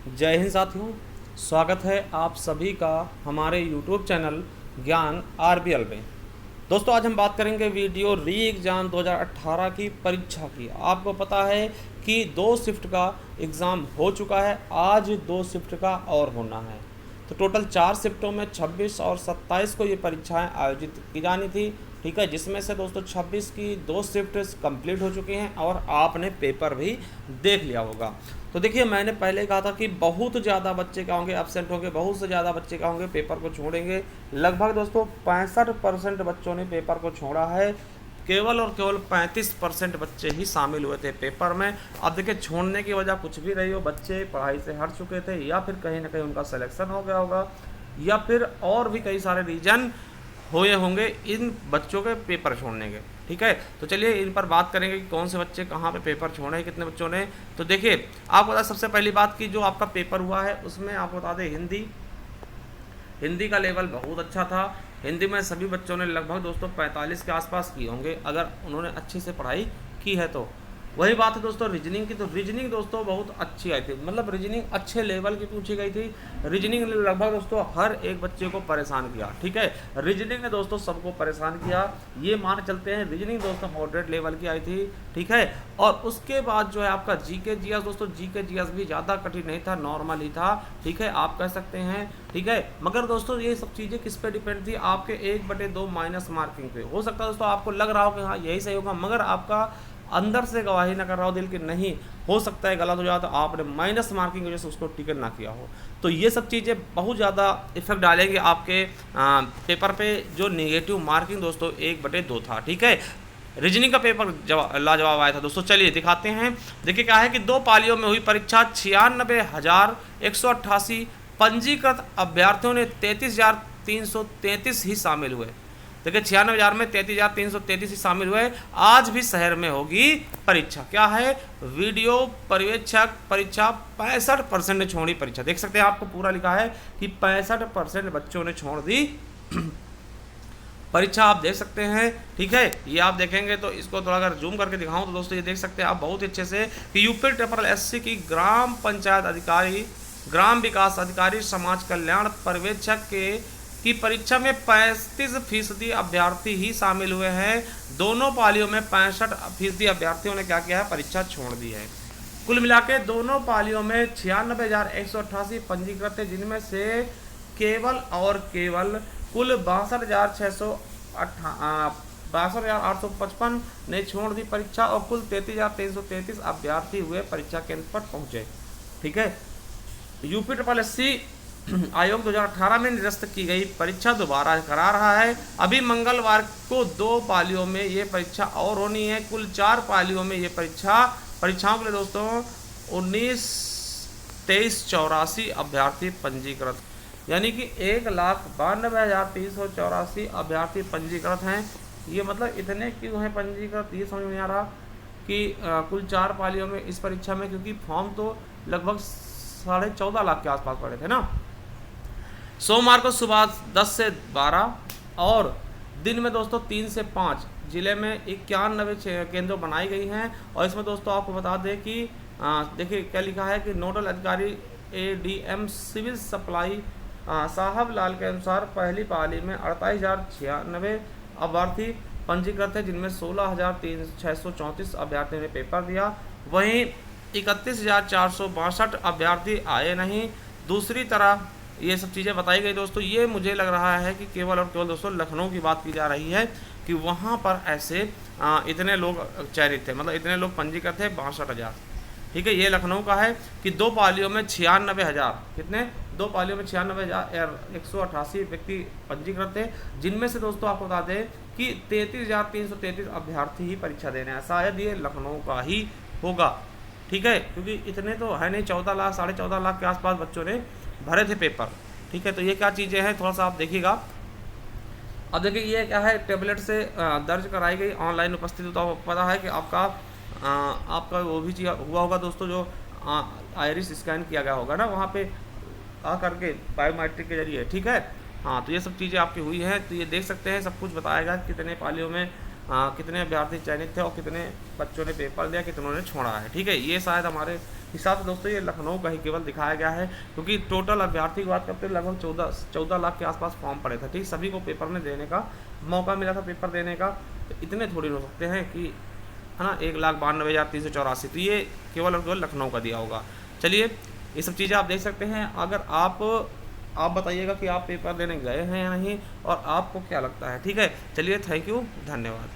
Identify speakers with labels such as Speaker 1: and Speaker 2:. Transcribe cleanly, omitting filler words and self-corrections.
Speaker 1: जय हिंद साथियों, स्वागत है आप सभी का हमारे YouTube चैनल ज्ञान आरबीएल में। दोस्तों, आज हम बात करेंगे वीडियो री एग्ज़ाम 2018 की परीक्षा की। आपको पता है कि 2 शिफ्ट का एग्ज़ाम हो चुका है, आज 2 शिफ्ट का और होना है। तो टोटल 4 शिफ्टों में 26 और 27 को ये परीक्षाएं आयोजित की जानी थी। ठीक है, जिसमें से दोस्तों 26 की 2 शिफ्ट कंप्लीट हो चुकी हैं और आपने पेपर भी देख लिया होगा। तो देखिए, मैंने पहले कहा था कि बहुत ज़्यादा बच्चे क्या होंगे, एब्सेंट होंगे, बहुत से ज़्यादा बच्चे क्या होंगे, पेपर को छोड़ेंगे। लगभग दोस्तों 65% बच्चों ने पेपर को छोड़ा है। केवल और केवल 35% बच्चे ही शामिल हुए थे पेपर में। अब देखिए, छोड़ने की वजह कुछ भी रही हो, बच्चे पढ़ाई से हट चुके थे या फिर कहीं ना कहीं उनका सिलेक्शन हो गया होगा या फिर और भी कई सारे रीजन हुए होंगे इन बच्चों के पेपर छोड़ने के। ठीक है, तो चलिए इन पर बात करेंगे कि कौन से बच्चे कहाँ पे पेपर छोड़े हैं, कितने बच्चों ने। तो देखिए, आपको बता सबसे पहली बात की जो आपका पेपर हुआ है उसमें आपको बता दें हिंदी का लेवल बहुत अच्छा था। हिंदी में सभी बच्चों ने लगभग दोस्तों 45 के आसपास किए होंगे अगर उन्होंने अच्छे से पढ़ाई की है तो। वही बात है दोस्तों रीजनिंग की, तो रीजनिंग दोस्तों बहुत अच्छी आई थी, मतलब रीजनिंग अच्छे लेवल की पूछी गई थी। रीजनिंग ने लगभग दोस्तों हर एक बच्चे को परेशान किया। ठीक है, रीजनिंग ने दोस्तों सबको परेशान किया, ये मान चलते हैं। रीजनिंग दोस्तों मॉडरेट लेवल की आई थी। ठीक है, और उसके बाद जो है आपका जीके जीएस दोस्तों, जीके जीएस भी ज़्यादा कठिन नहीं था, नॉर्मल ही था। ठीक है, आप कह सकते हैं। ठीक है, मगर दोस्तों ये सब चीज़ें किस पे डिपेंड थी, आपके 1/2 माइनस मार्किंग पे। हो सकता है दोस्तों आपको लग रहा हो कि हाँ यही सही होगा, मगर आपका अंदर से गवाही ना कर रहा हो दिल की नहीं, हो सकता है गलत हो जाए, तो आपने माइनस मार्किंग की वजह से उसको टिकट ना किया हो। तो ये सब चीज़ें बहुत ज़्यादा इफेक्ट डालेंगे आपके पेपर पे। जो नेगेटिव मार्किंग दोस्तों 1/2 था। ठीक है, रीजनिंग का पेपर लाजवाब आया था दोस्तों। चलिए दिखाते हैं। देखिए क्या है कि 2 पालियों में हुई परीक्षा, 96,188 पंजीकृत अभ्यर्थियों ने 33,333 ही शामिल हुए। देखिए 96,000 में 33,333 ही शामिल हुए। आज भी शहर में होगी परीक्षा। क्या है, वीडियो पर्यवेक्षक परीक्षा 65% ने छोड़ी परीक्षा। देख सकते हैं, आपको पूरा लिखा है कि 65% बच्चों ने छोड़ दी परीक्षा। आप देख सकते हैं। ठीक है, ये आप देखेंगे तो इसको थोड़ा अगर जूम करके दिखाऊं तो दोस्तों ये देख सकते हैं आप बहुत ही अच्छे से कि यूपी ट्रिपल एससी की ग्राम पंचायत अधिकारी, ग्राम विकास अधिकारी, समाज कल्याण पर्यवेक्षक की परीक्षा में 35% अभ्यर्थी ही शामिल हुए हैं। दोनों पालियों में 65% अभ्यर्थियों ने क्या किया है, परीक्षा छोड़ दी है। कुल मिला के दोनों पालियों में 96,188 पंजीकृत थे, जिनमें से केवल और केवल कुल 62,855 ने छोड़ दी परीक्षा और कुल 33,333 अभ्यर्थी हुए परीक्षा केंद्र पर पहुंचे। ठीक है, यूपी ट्रिपल एससी आयोग 2018 में निरस्त की गई परीक्षा दोबारा करा रहा है। अभी मंगलवार को 2 पालियों में ये परीक्षा और होनी है। कुल 4 पालियों में ये परीक्षाओं के लिए दोस्तों 19,23,84 अभ्यर्थी पंजीकृत, यानी कि 1,92,384 अभ्यर्थी पंजीकृत हैं। ये मतलब इतने क्यों हैं पंजीकृत, ये समझ में नहीं आ रहा कि कुल 4 पालियों में इस परीक्षा में, क्योंकि फॉर्म तो लगभग 14.5 लाख के आसपास पड़े थे ना। सोमवार को सुबह 10 से 12 और दिन में दोस्तों 3 से 5 जिले में 91 केंद्र बनाई गई हैं। और इसमें दोस्तों आपको बता दें कि देखिए क्या लिखा है कि नोडल अधिकारी एडीएम सिविल सप्लाई साहब लाल के अनुसार पहली पाली में 48,096 अभ्यर्थी पंजीकृत है, जिनमें 16,634 अभ्यर्थियों ने पेपर दिया। वहीं 31,462 अभ्यर्थी आए नहीं। दूसरी तरह ये सब चीज़ें बताई गई दोस्तों। ये मुझे लग रहा है कि केवल और केवल दोस्तों लखनऊ की बात की जा रही है कि वहाँ पर ऐसे इतने लोग चयनित थे, मतलब इतने लोग पंजीकृत थे 62,000। ठीक है, ये लखनऊ का है कि 2 पालियों में 96,000, कितने, 2 पालियों में 96,188 व्यक्ति पंजीकृत थे, जिनमें से दोस्तों आपको बता दें कि 33,333 अभ्यर्थी ही परीक्षा देने हैं। शायद ये लखनऊ का ही होगा। ठीक है, क्योंकि इतने तो है नहीं, 14 लाख 14.5 लाख के आसपास बच्चों ने भरे थे पेपर। ठीक है, तो ये क्या चीज़ें हैं थोड़ा सा आप देखिएगा। अब देखिए ये क्या है, टेबलेट से दर्ज कराई गई ऑनलाइन उपस्थिति। तो आपको पता है कि आपका वो भी चीज़ हुआ होगा दोस्तों, जो आइरिस स्कैन किया गया होगा ना वहाँ पे आ करके बायोमेट्रिक के जरिए। ठीक है, हाँ, तो ये सब चीज़ें आपकी हुई हैं। तो ये देख सकते हैं, सब कुछ बताएगा कितने पालियों में कितने अभ्यर्थी चयनित थे और कितने बच्चों ने पेपर दिया, कितनों ने छोड़ा है। ठीक है, ये शायद हमारे हिसाब से दोस्तों ये लखनऊ का ही केवल दिखाया गया है, क्योंकि टोटल अभ्यर्थी की बात करते हैं लगभग 14 लाख के आसपास फॉर्म पड़े थे। ठीक, सभी को पेपर में देने का मौका मिला था, पेपर देने का। तो इतने थोड़ी हो सकते हैं कि, है ना, 1,92,384। तो ये केवल और केवल लखनऊ का दिया होगा। चलिए, ये सब चीज़ें आप देख सकते हैं। अगर आप बताइएगा कि आप पेपर देने गए हैं या नहीं, और आपको क्या लगता है। ठीक है, चलिए, थैंक यू, धन्यवाद।